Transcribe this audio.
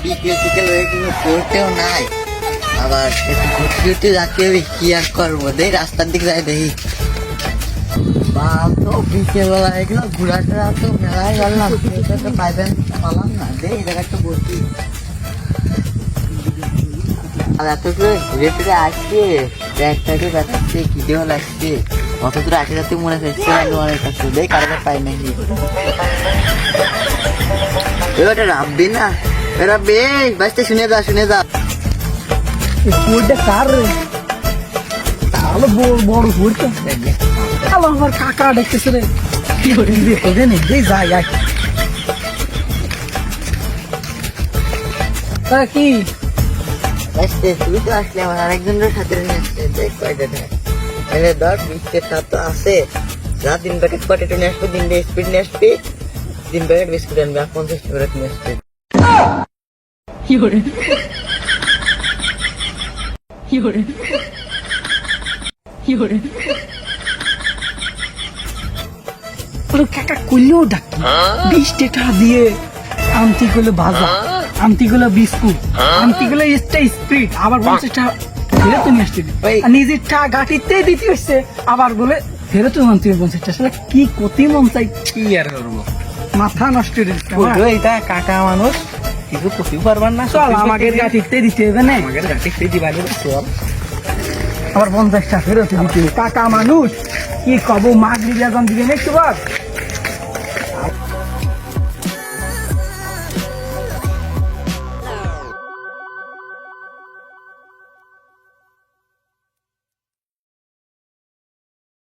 বিকেল টিকেল হয়ে কিন্তু পড়তেও নাই, আবার একটু ঘুরতে যাচ্ছি, কি আর করবো, দেখ রাস্তার দিকে যাই দেখি। বাপ তো বিকেলবেলা এগুলো ঘোরা টোরা তো মেলায় গেলাম, তো পাইবেন পালাম না, দে এই জায়গাটা বসি। আর এত করে ঘুরে ফিরে আসছে, ব্যাগটাকে ব্যথাচ্ছে, খিদেও লাগছে, অত দূরে আসে যাতে মনে হচ্ছে অনেক কাছে, দেখ কারবার পাই নাকি। এবারে রাব্বি না, রাব্বি বাসটা শুনে যা, শুনে যা। ফুলটা কার রে? তাহলে বড় ফুলটা তাহলে আমার কাকা দেখতেছে রে, কি করে দেখে নেই যাই যাই। তা কি আসতে তুই তো আসলে আমার আরেকজনের সাথে নিয়ে আসছে, দেখ কয়টা দেখ এনে ধর বিস্কেট তো আছে, যা 3 প্যাকেট পটেটো নিয়ে আসবে, 3 স্পিড নিয়ে আসবি, 3 প্যাকেট বিস্কুট আনবে, 50 টাকা নিয়ে আসবে। কি করে কি করে কি করে কাকা করলেও ডাকি 20 টাকা দিয়ে আনতি গুলো ভাজা, আনতি গুলো বিস্কুট, আনতি গুলো স্প্রিট, আবার 50 টাকা ফেরত নিয়ে আসতে নিজের টাকা গাঠিতে দিতে হচ্ছে, আবার বলে ফেরত আনতে 50 টাকা। কি কতি মন চাই, কি আর করবো, মাথা নষ্ট এটা কাকা মানুষ কিছু করতেও পারবার না। চল আমাকে গাঠিতে দিতে হবে না, আমাকে গাঠিতে দিবা চল, আবার 50 টাকা ফেরত দিতে। কাকা মানুষ কি কব, মাগরি বেতন দিবে না একটু